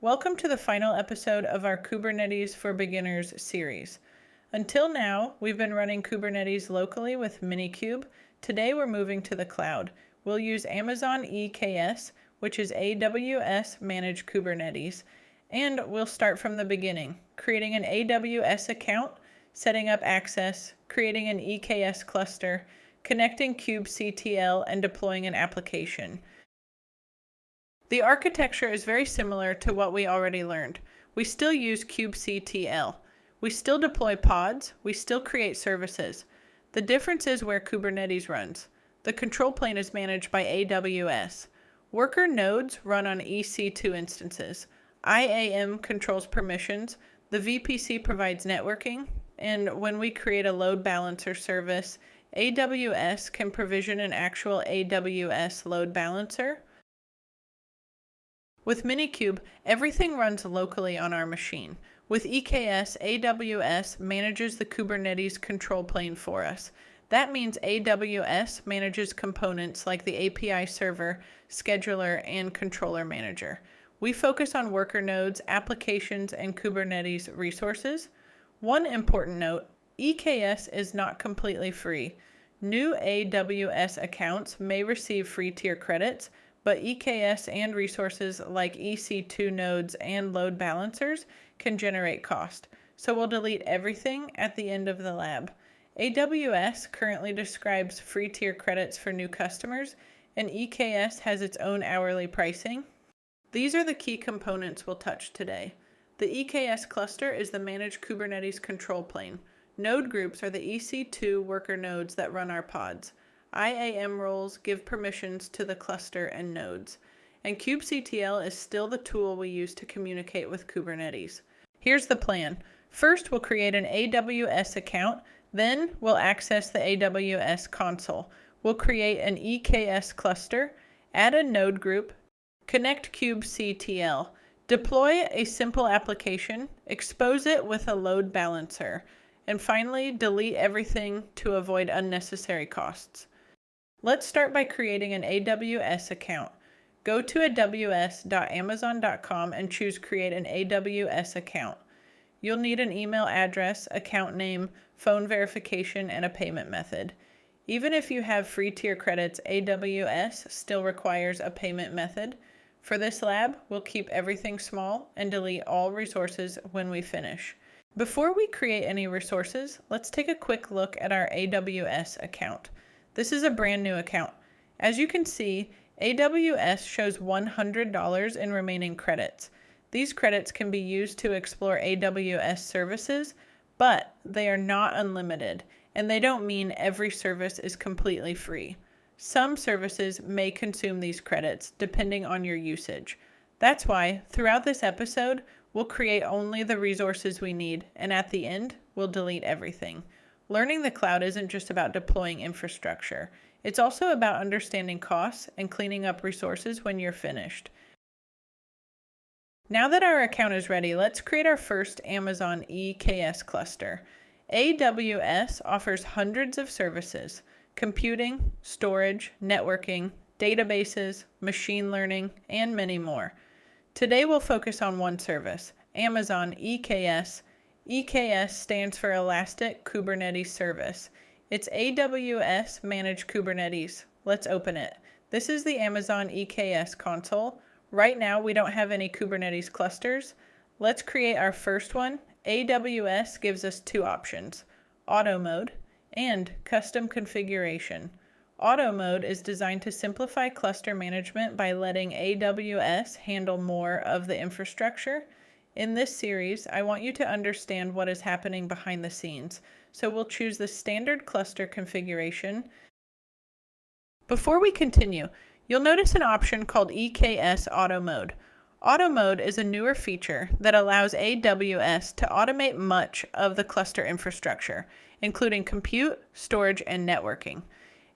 Welcome to the final episode of our Kubernetes for Beginners series. Until now, we've been running Kubernetes locally with Minikube. Today we're moving to the cloud. We'll use Amazon EKS, which is AWS Managed Kubernetes, and we'll start from the beginning, creating an AWS account, setting up access, creating an EKS cluster, connecting kubectl, and deploying an application. The architecture is very similar to what we already learned. We still use kubectl. We still deploy pods. We still create services. The difference is where Kubernetes runs. The control plane is managed by AWS. Worker nodes run on EC2 instances. IAM controls permissions. The VPC provides networking. And when we create a load balancer service, AWS can provision an actual AWS load balancer. With Minikube, everything runs locally on our machine. With EKS, AWS manages the Kubernetes control plane for us. That means AWS manages components like the API server, scheduler, and controller manager. We focus on worker nodes, applications, and Kubernetes resources. One important note, EKS is not completely free. New AWS accounts may receive free tier credits, but EKS and resources like EC2 nodes and load balancers can generate cost. So we'll delete everything at the end of the lab. AWS currently describes free tier credits for new customers, and EKS has its own hourly pricing. These are the key components we'll touch today. The EKS cluster is the managed Kubernetes control plane. Node groups are the EC2 worker nodes that run our pods. IAM roles give permissions to the cluster and nodes. And kubectl is still the tool we use to communicate with Kubernetes. Here's the plan. First, we'll create an AWS account. Then, we'll access the AWS console. We'll create an EKS cluster, add a node group, connect kubectl, deploy a simple application, expose it with a load balancer, and finally, delete everything to avoid unnecessary costs. Let's start by creating an AWS account. Go to aws.amazon.com and choose Create an AWS account. You'll need an email address, account name, phone verification, and a payment method. Even if you have free tier credits, AWS still requires a payment method. For this lab, we'll keep everything small and delete all resources when we finish. Before we create any resources, let's take a quick look at our AWS account. This is a brand new account. As you can see, AWS shows $100 in remaining credits. These credits can be used to explore AWS services, but they are not unlimited, and they don't mean every service is completely free. Some services may consume these credits depending on your usage. That's why, throughout this episode, we'll create only the resources we need, and at the end, we'll delete everything. Learning the cloud isn't just about deploying infrastructure. It's also about understanding costs and cleaning up resources when you're finished. Now that our account is ready, let's create our first Amazon EKS cluster. AWS offers hundreds of services: computing, storage, networking, databases, machine learning, and many more. Today we'll focus on one service, Amazon EKS. EKS stands for Elastic Kubernetes Service. It's AWS Managed Kubernetes. Let's open it. This is the Amazon EKS console. Right now, we don't have any Kubernetes clusters. Let's create our first one. AWS gives us two options, Auto Mode and Custom Configuration. Auto Mode is designed to simplify cluster management by letting AWS handle more of the infrastructure. In this series, I want you to understand what is happening behind the scenes, so we'll choose the standard cluster configuration. Before we continue, you'll notice an option called EKS Auto Mode. Auto Mode is a newer feature that allows AWS to automate much of the cluster infrastructure, including compute, storage, and networking.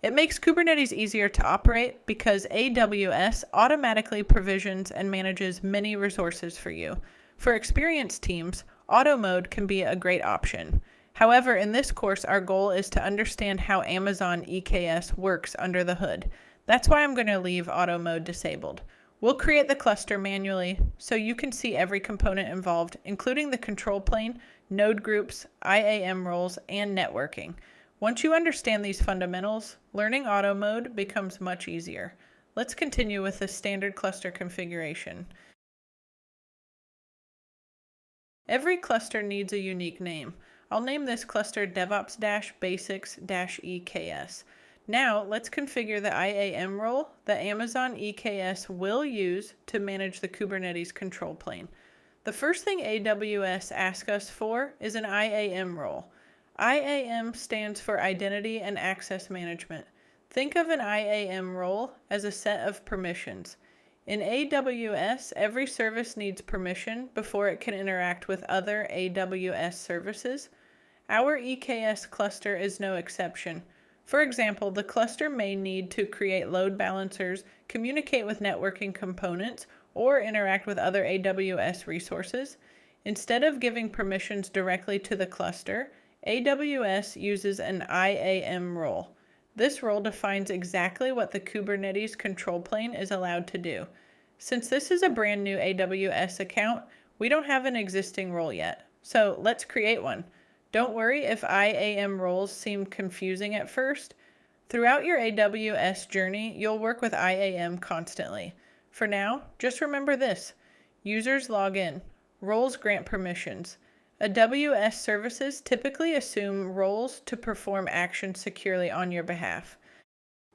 It makes Kubernetes easier to operate because AWS automatically provisions and manages many resources for you. For experienced teams, Auto Mode can be a great option. However, in this course, our goal is to understand how Amazon EKS works under the hood. That's why I'm going to leave Auto Mode disabled. We'll create the cluster manually so you can see every component involved, including the control plane, node groups, IAM roles, and networking. Once you understand these fundamentals, learning auto mode becomes much easier. Let's continue with the standard cluster configuration. Every cluster needs a unique name. I'll name this cluster devops-basics-EKS. Now, let's configure the IAM role that Amazon EKS will use to manage the Kubernetes control plane. The first thing AWS asks us for is an IAM role. IAM stands for Identity and Access Management. Think of an IAM role as a set of permissions. In AWS, every service needs permission before it can interact with other AWS services. Our EKS cluster is no exception. For example, the cluster may need to create load balancers, communicate with networking components, or interact with other AWS resources. Instead of giving permissions directly to the cluster, AWS uses an IAM role. This role defines exactly what the Kubernetes control plane is allowed to do. Since this is a brand new AWS account, we don't have an existing role yet. So let's create one. Don't worry if IAM roles seem confusing at first. Throughout your AWS journey, you'll work with IAM constantly. For now, just remember this. Users log in. Roles grant permissions. AWS services typically assume roles to perform actions securely on your behalf.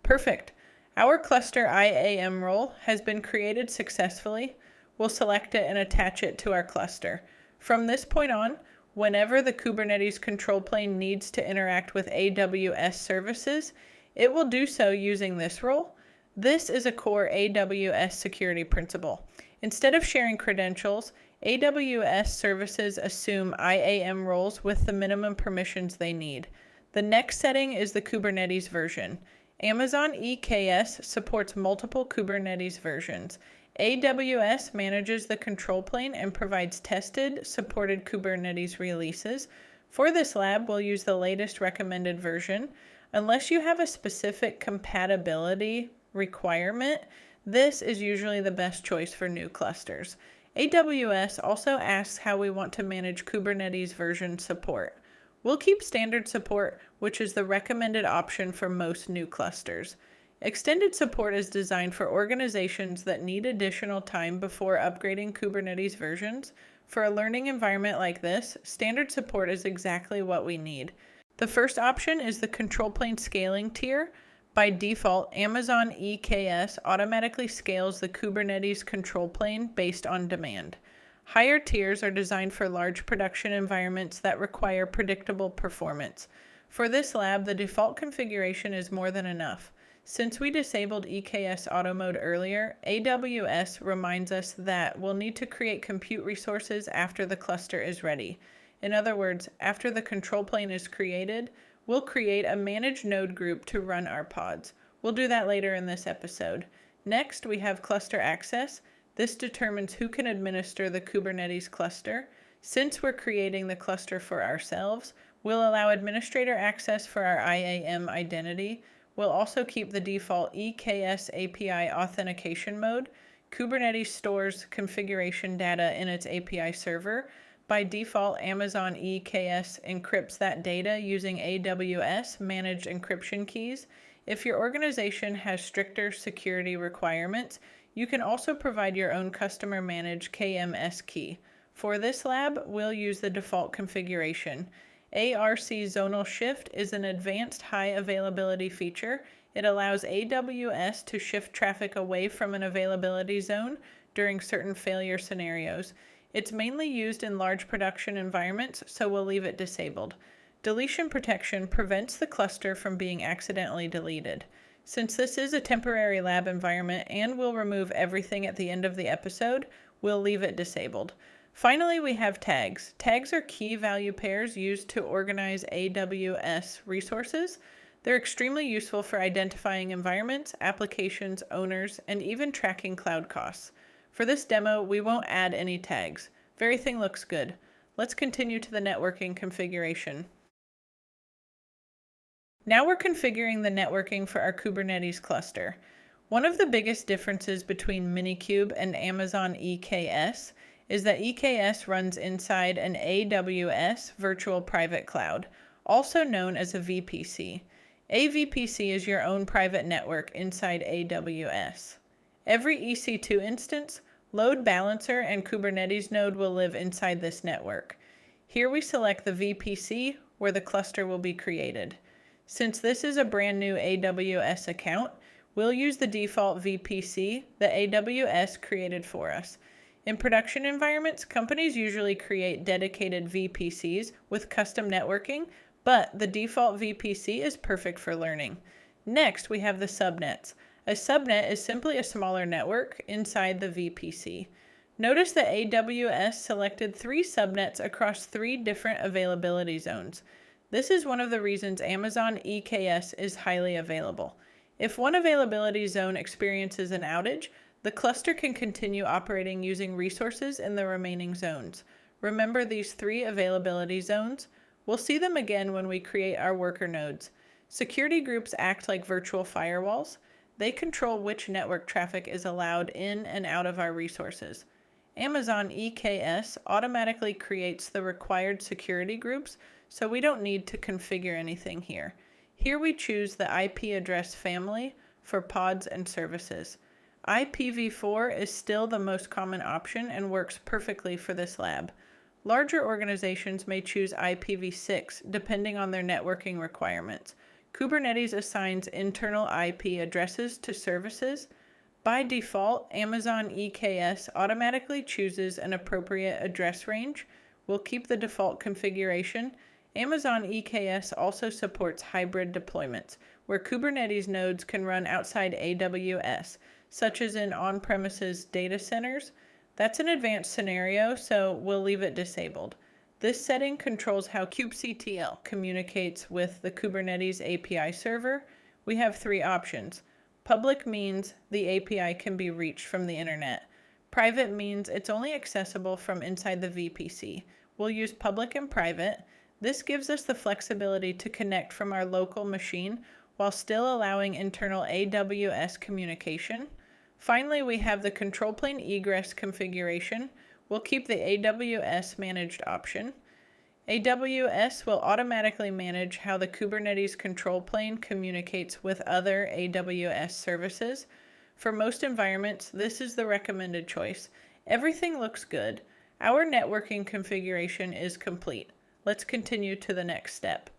Perfect. Our cluster IAM role has been created successfully. We'll select it and attach it to our cluster. From this point on, whenever the Kubernetes control plane needs to interact with AWS services, it will do so using this role. This is a core AWS security principle. Instead of sharing credentials, AWS services assume IAM roles with the minimum permissions they need. The next setting is the Kubernetes version. Amazon EKS supports multiple Kubernetes versions. AWS manages the control plane and provides tested, supported Kubernetes releases. For this lab, we'll use the latest recommended version. Unless you have a specific compatibility requirement, this is usually the best choice for new clusters. AWS also asks how we want to manage Kubernetes version support. We'll keep standard support, which is the recommended option for most new clusters. Extended support is designed for organizations that need additional time before upgrading Kubernetes versions. For a learning environment like this, standard support is exactly what we need. The first option is the control plane scaling tier. By default, Amazon EKS automatically scales the Kubernetes control plane based on demand. Higher tiers are designed for large production environments that require predictable performance. For this lab, the default configuration is more than enough. Since we disabled EKS auto mode earlier, AWS reminds us that we'll need to create compute resources after the cluster is ready. In other words, after the control plane is created, we'll create a managed node group to run our pods. We'll do that later in this episode. Next, we have cluster access. This determines who can administer the Kubernetes cluster. Since we're creating the cluster for ourselves, we'll allow administrator access for our IAM identity. We'll also keep the default EKS API authentication mode. Kubernetes stores configuration data in its API server. By default, Amazon EKS encrypts that data using AWS managed encryption keys. If your organization has stricter security requirements, you can also provide your own customer managed KMS key. For this lab, we'll use the default configuration. ARC zonal shift is an advanced high availability feature. It allows AWS to shift traffic away from an availability zone during certain failure scenarios. It's mainly used in large production environments, so we'll leave it disabled. Deletion protection prevents the cluster from being accidentally deleted. Since this is a temporary lab environment and we'll remove everything at the end of the episode, we'll leave it disabled. Finally, we have tags. Tags are key value pairs used to organize AWS resources. They're extremely useful for identifying environments, applications, owners, and even tracking cloud costs. For this demo, we won't add any tags. Everything looks good. Let's continue to the networking configuration. Now we're configuring the networking for our Kubernetes cluster. One of the biggest differences between Minikube and Amazon EKS is that EKS runs inside an AWS virtual private cloud, also known as a VPC. A VPC is your own private network inside AWS. Every EC2 instance, load balancer, and Kubernetes node will live inside this network. Here we select the VPC where the cluster will be created. Since this is a brand new AWS account, we'll use the default VPC that AWS created for us. In production environments, companies usually create dedicated VPCs with custom networking, but the default VPC is perfect for learning. Next, we have the subnets. A subnet is simply a smaller network inside the VPC. Notice that AWS selected 3 subnets across 3 different availability zones. This is one of the reasons Amazon EKS is highly available. If one availability zone experiences an outage, the cluster can continue operating using resources in the remaining zones. Remember these 3 availability zones? We'll see them again when we create our worker nodes. Security groups act like virtual firewalls. They control which network traffic is allowed in and out of our resources. Amazon EKS automatically creates the required security groups, so we don't need to configure anything here. Here we choose the IP address family for pods and services. IPv4 is still the most common option and works perfectly for this lab. Larger organizations may choose IPv6 depending on their networking requirements. Kubernetes assigns internal IP addresses to services. By default, Amazon EKS automatically chooses an appropriate address range. We'll keep the default configuration. Amazon EKS also supports hybrid deployments, where Kubernetes nodes can run outside AWS, such as in on-premises data centers. That's an advanced scenario, so we'll leave it disabled. This setting controls how kubectl communicates with the Kubernetes API server. We have 3 options. Public means the API can be reached from the internet. Private means it's only accessible from inside the VPC. We'll use public and private. This gives us the flexibility to connect from our local machine while still allowing internal AWS communication. Finally, we have the control plane egress configuration. We'll keep the AWS managed option. AWS will automatically manage how the Kubernetes control plane communicates with other AWS services. For most environments, this is the recommended choice. Everything looks good. Our networking configuration is complete. Let's continue to the next step.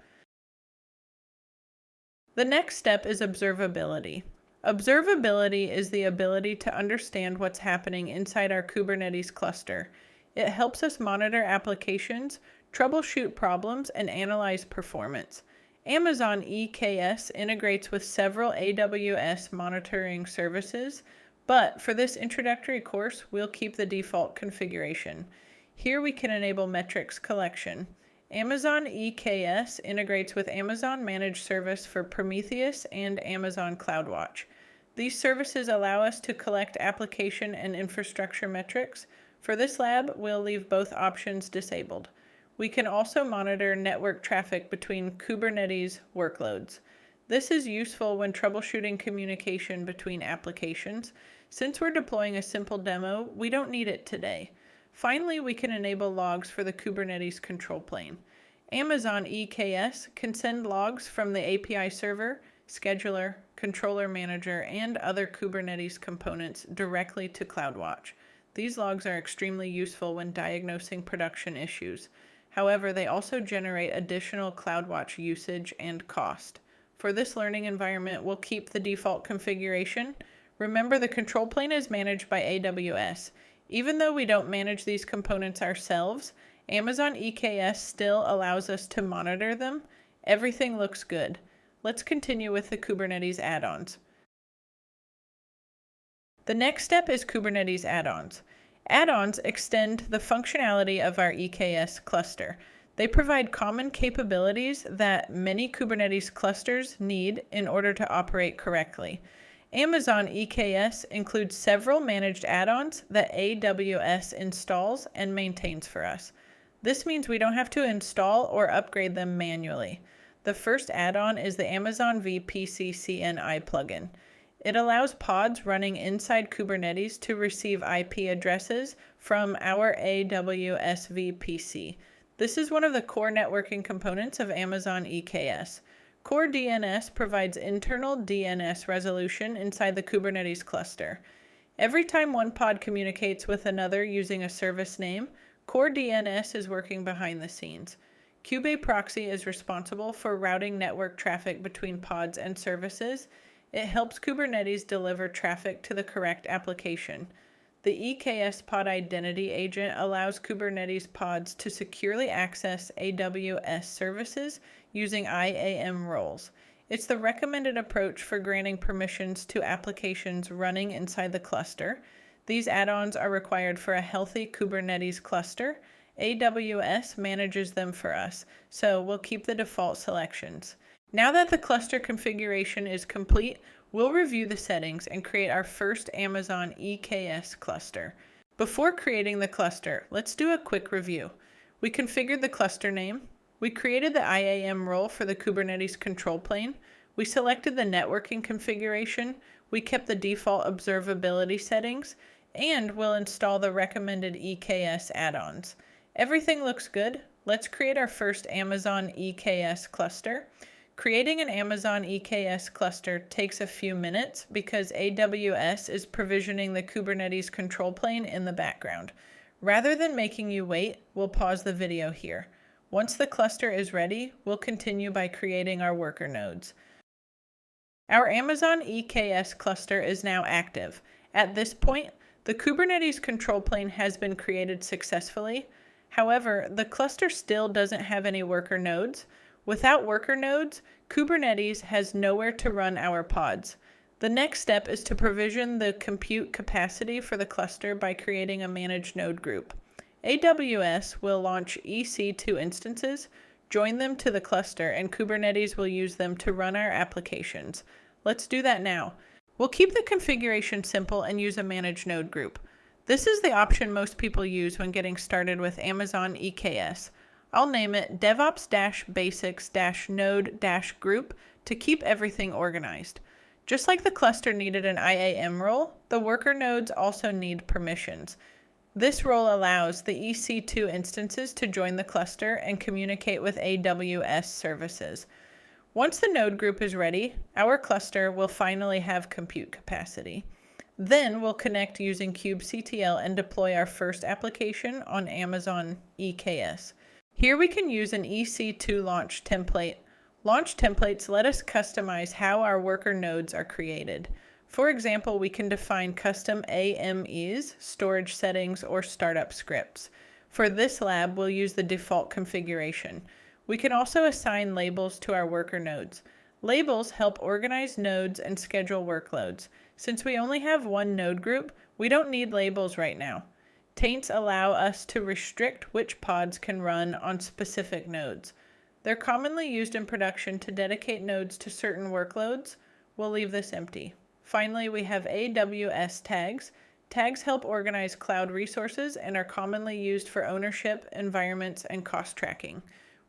The next step is observability. Observability is the ability to understand what's happening inside our Kubernetes cluster. It helps us monitor applications, troubleshoot problems, and analyze performance. Amazon EKS integrates with several AWS monitoring services, but for this introductory course, we'll keep the default configuration. Here we can enable metrics collection. Amazon EKS integrates with Amazon Managed Service for Prometheus and Amazon CloudWatch. These services allow us to collect application and infrastructure metrics. For this lab, we'll leave both options disabled. We can also monitor network traffic between Kubernetes workloads. This is useful when troubleshooting communication between applications. Since we're deploying a simple demo, we don't need it today. Finally, we can enable logs for the Kubernetes control plane. Amazon EKS can send logs from the API server, scheduler, controller manager, and other Kubernetes components directly to CloudWatch. These logs are extremely useful when diagnosing production issues. However, they also generate additional CloudWatch usage and cost. For this learning environment, we'll keep the default configuration. Remember, the control plane is managed by AWS. Even though we don't manage these components ourselves, Amazon EKS still allows us to monitor them. Everything looks good. Let's continue with the Kubernetes add-ons. The next step is Kubernetes add-ons. Add-ons extend the functionality of our EKS cluster. They provide common capabilities that many Kubernetes clusters need in order to operate correctly. Amazon EKS includes several managed add-ons that AWS installs and maintains for us. This means we don't have to install or upgrade them manually. The first add-on is the Amazon VPC CNI plugin. It allows pods running inside Kubernetes to receive IP addresses from our AWS VPC. This is one of the core networking components of Amazon EKS. Core DNS provides internal DNS resolution inside the Kubernetes cluster. Every time one pod communicates with another using a service name, Core DNS is working behind the scenes. kubeproxy is responsible for routing network traffic between pods and services. It helps Kubernetes deliver traffic to the correct application. The EKS pod identity agent allows Kubernetes pods to securely access AWS services using IAM roles. It's the recommended approach for granting permissions to applications running inside the cluster. These add-ons are required for a healthy Kubernetes cluster. AWS manages them for us, so we'll keep the default selections. Now that the cluster configuration is complete, we'll review the settings and create our first Amazon EKS cluster. Before creating the cluster, let's do a quick review. We configured the cluster name. We created the IAM role for the Kubernetes control plane. We selected the networking configuration. We kept the default observability settings, and we'll install the recommended EKS add-ons. Everything looks good. Let's create our first Amazon EKS cluster. Creating an Amazon EKS cluster takes a few minutes because AWS is provisioning the Kubernetes control plane in the background. Rather than making you wait, we'll pause the video here. Once the cluster is ready, we'll continue by creating our worker nodes. Our Amazon EKS cluster is now active. At this point, the Kubernetes control plane has been created successfully. However, the cluster still doesn't have any worker nodes. Without worker nodes, Kubernetes has nowhere to run our pods. The next step is to provision the compute capacity for the cluster by creating a managed node group. AWS will launch EC2 instances, join them to the cluster, and Kubernetes will use them to run our applications. Let's do that now. We'll keep the configuration simple and use a managed node group. This is the option most people use when getting started with Amazon EKS. I'll name it devops-basics-node-group to keep everything organized. Just like the cluster needed an IAM role, the worker nodes also need permissions. This role allows the EC2 instances to join the cluster and communicate with AWS services. Once the node group is ready, our cluster will finally have compute capacity. Then we'll connect using kubectl and deploy our first application on Amazon EKS. Here we can use an EC2 launch template. Launch templates let us customize how our worker nodes are created. For example, we can define custom AMEs, storage settings, or startup scripts. For this lab, we'll use the default configuration. We can also assign labels to our worker nodes. Labels help organize nodes and schedule workloads. Since we only have one node group, we don't need labels right now. Taints allow us to restrict which pods can run on specific nodes. They're commonly used in production to dedicate nodes to certain workloads. We'll leave this empty. Finally, we have AWS tags. Tags help organize cloud resources and are commonly used for ownership, environments, and cost tracking.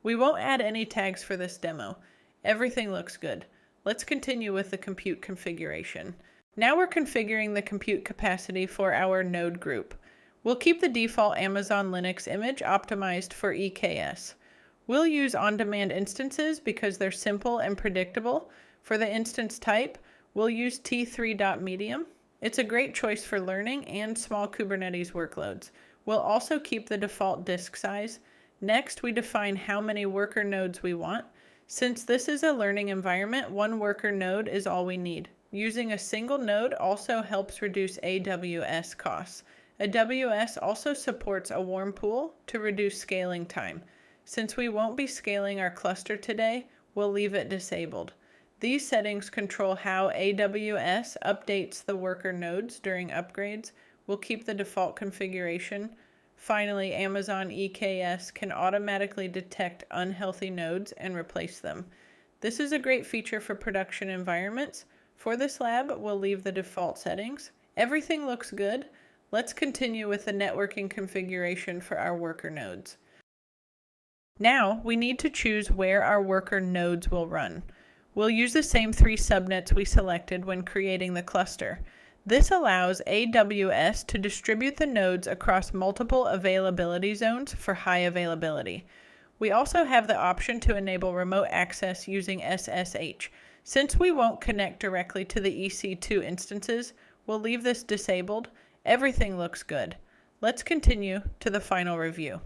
We won't add any tags for this demo. Everything looks good. Let's continue with the compute configuration. Now we're configuring the compute capacity for our node group. We'll keep the default Amazon Linux image optimized for EKS. We'll use on-demand instances because they're simple and predictable. For the instance type, we'll use T3.medium. It's a great choice for learning and small Kubernetes workloads. We'll also keep the default disk size. Next, we define how many worker nodes we want. Since this is a learning environment, one worker node is all we need. Using a single node also helps reduce AWS costs. AWS also supports a warm pool to reduce scaling time. Since we won't be scaling our cluster today, we'll leave it disabled. These settings control how AWS updates the worker nodes during upgrades. We'll keep the default configuration. Finally, Amazon EKS can automatically detect unhealthy nodes and replace them. This is a great feature for production environments. For this lab, we'll leave the default settings. Everything looks good. Let's continue with the networking configuration for our worker nodes. Now, we need to choose where our worker nodes will run. We'll use the same 3 subnets we selected when creating the cluster. This allows AWS to distribute the nodes across multiple availability zones for high availability. We also have the option to enable remote access using SSH. Since we won't connect directly to the EC2 instances, we'll leave this disabled. Everything looks good. Let's continue to the final review.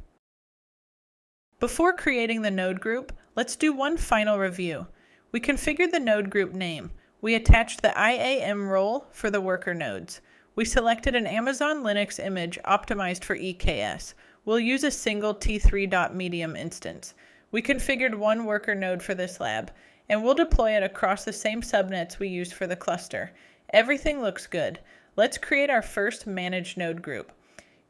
Before creating the node group, let's do one final review. We configured the node group name. We attached the IAM role for the worker nodes. We selected an Amazon Linux image optimized for EKS. We'll use a single T3.medium instance. We configured one worker node for this lab, and we'll deploy it across the same subnets we used for the cluster. Everything looks good. Let's create our first managed node group.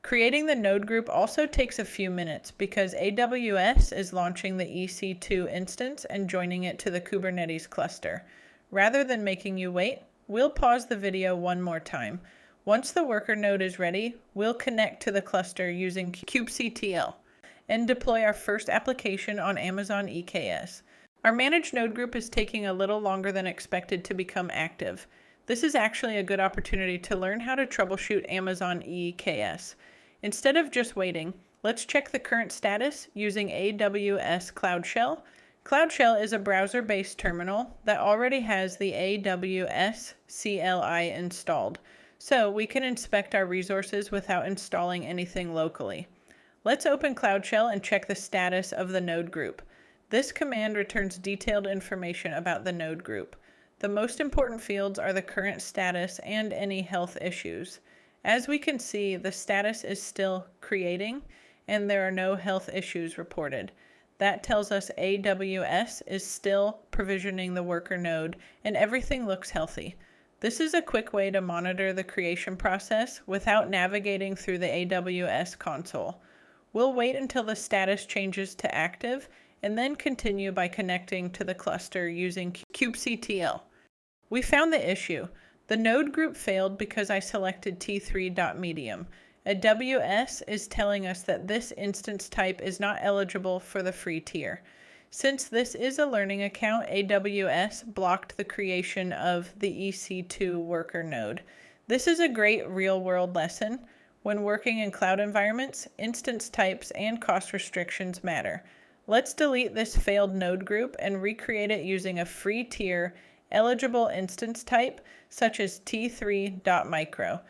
Creating the node group also takes a few minutes because AWS is launching the EC2 instance and joining it to the Kubernetes cluster. Rather than making you wait, we'll pause the video one more time. Once the worker node is ready, we'll connect to the cluster using kubectl and deploy our first application on Amazon EKS. Our managed node group is taking a little longer than expected to become active. This is actually a good opportunity to learn how to troubleshoot Amazon EKS. Instead of just waiting, let's check the current status using AWS Cloud Shell. Cloud Shell is a browser-based terminal that already has the AWS CLI installed, so we can inspect our resources without installing anything locally. Let's open Cloud Shell and check the status of the node group. This command returns detailed information about the node group. The most important fields are the current status and any health issues. As we can see, the status is still creating and there are no health issues reported. That tells us AWS is still provisioning the worker node and everything looks healthy. This is a quick way to monitor the creation process without navigating through the AWS console. We'll wait until the status changes to active and then continue by connecting to the cluster using kubectl. We found the issue. The node group failed because I selected T3.medium. AWS is telling us that this instance type is not eligible for the free tier. Since this is a learning account, AWS blocked the creation of the EC2 worker node. This is a great real-world lesson. When working in cloud environments, instance types and cost restrictions matter. Let's delete this failed node group and recreate it using a free tier eligible instance type such as T3.micro.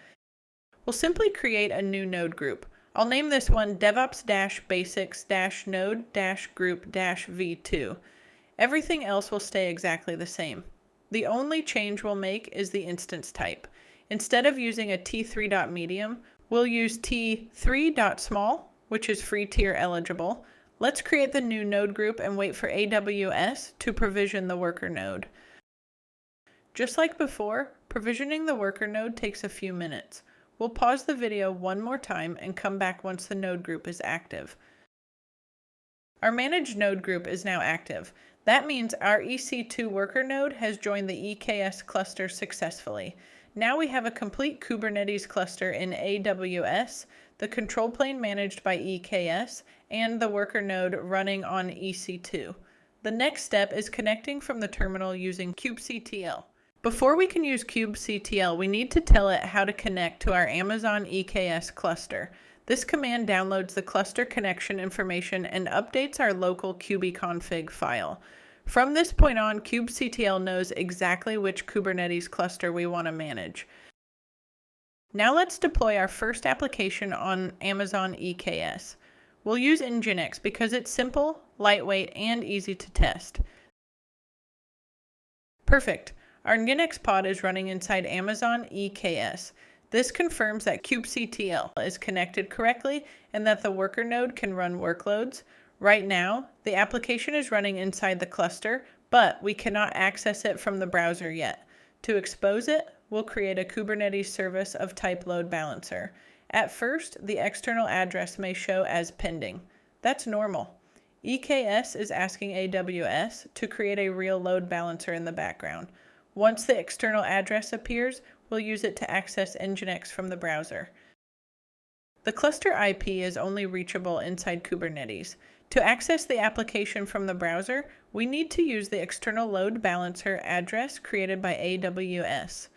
We'll simply create a new node group. I'll name this one devops-basics-node-group-v2. Everything else will stay exactly the same. The only change we'll make is the instance type. Instead of using a T3.medium, we'll use T3.small, which is free tier eligible. Let's create the new node group and wait for AWS to provision the worker node. Just like before, provisioning the worker node takes a few minutes. We'll pause the video one more time and come back once the node group is active. Our managed node group is now active. That means our EC2 worker node has joined the EKS cluster successfully. Now we have a complete Kubernetes cluster in AWS, the control plane managed by EKS, and the worker node running on EC2. The next step is connecting from the terminal using kubectl. Before we can use kubectl, we need to tell it how to connect to our Amazon EKS cluster. This command downloads the cluster connection information and updates our local kubeconfig file. From this point on, kubectl knows exactly which Kubernetes cluster we want to manage. Now let's deploy our first application on Amazon EKS. We'll use Nginx because it's simple, lightweight, and easy to test. Perfect. Our Nginx pod is running inside Amazon EKS. This confirms that kubectl is connected correctly and that the worker node can run workloads. Right now, the application is running inside the cluster, but we cannot access it from the browser yet. To expose it, we'll create a Kubernetes service of type load balancer. At first, the external address may show as pending. That's normal. EKS is asking AWS to create a real load balancer in the background. Once the external address appears, we'll use it to access Nginx from the browser. The cluster IP is only reachable inside Kubernetes. To access the application from the browser, we need to use the external load balancer address created by AWS.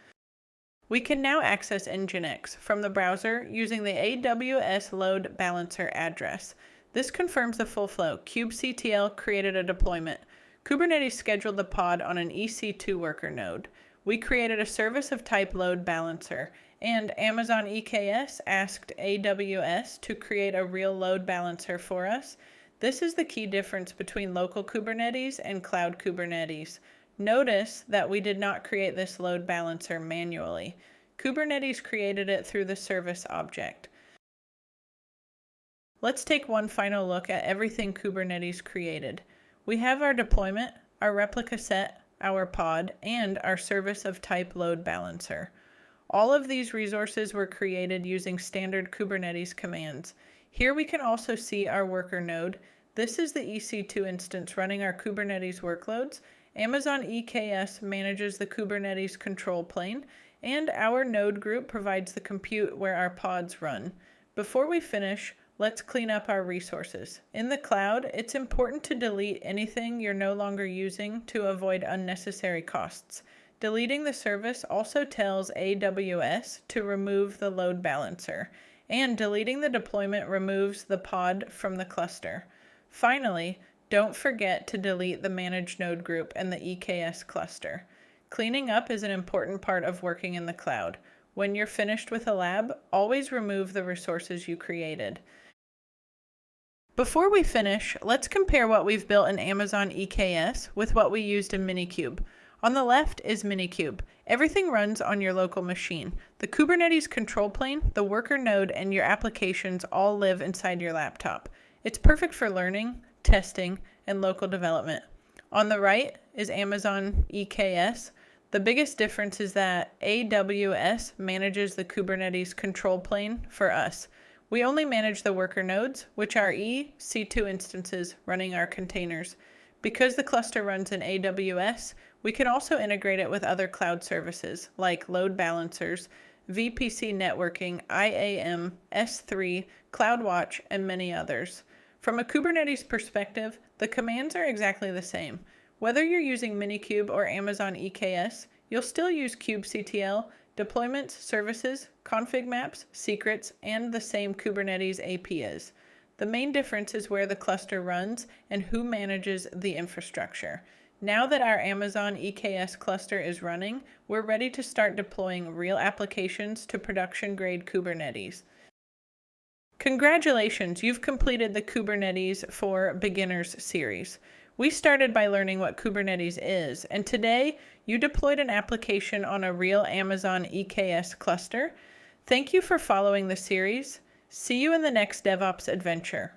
We can now access Nginx from the browser using the AWS load balancer address. This confirms the full flow. kubectl created a deployment. Kubernetes scheduled the pod on an EC2 worker node. We created a service of type load balancer, and Amazon EKS asked AWS to create a real load balancer for us. This is the key difference between local Kubernetes and cloud Kubernetes. Notice that we did not create this load balancer manually. Kubernetes created it through the service object. Let's take one final look at everything Kubernetes created. We have our deployment, our replica set, our pod, and our service of type load balancer. All of these resources were created using standard Kubernetes commands. Here we can also see our worker node. This is the EC2 instance running our Kubernetes workloads. Amazon EKS manages the Kubernetes control plane, and our node group provides the compute where our pods run. Before we finish, let's clean up our resources. In the cloud, it's important to delete anything you're no longer using to avoid unnecessary costs. Deleting the service also tells AWS to remove the load balancer, and deleting the deployment removes the pod from the cluster. Finally, don't forget to delete the managed node group and the EKS cluster. Cleaning up is an important part of working in the cloud. When you're finished with a lab, always remove the resources you created. Before we finish, let's compare what we've built in Amazon EKS with what we used in Minikube. On the left is Minikube. Everything runs on your local machine. The Kubernetes control plane, the worker node, and your applications all live inside your laptop. It's perfect for learning, testing, and local development. On the right is Amazon EKS. The biggest difference is that AWS manages the Kubernetes control plane for us. We only manage the worker nodes, which are EC2 instances running our containers. Because the cluster runs in AWS, we can also integrate it with other cloud services like load balancers, VPC networking, IAM, S3, CloudWatch, and many others. From a Kubernetes perspective, the commands are exactly the same. Whether you're using Minikube or Amazon EKS, you'll still use kubectl, deployments, services, config maps, secrets, and the same Kubernetes APIs. The main difference is where the cluster runs and who manages the infrastructure. Now that our Amazon EKS cluster is running, we're ready to start deploying real applications to production-grade Kubernetes. Congratulations, you've completed the Kubernetes for Beginners series. We started by learning what Kubernetes is, and today you deployed an application on a real Amazon EKS cluster. Thank you for following the series. See you in the next DevOps adventure.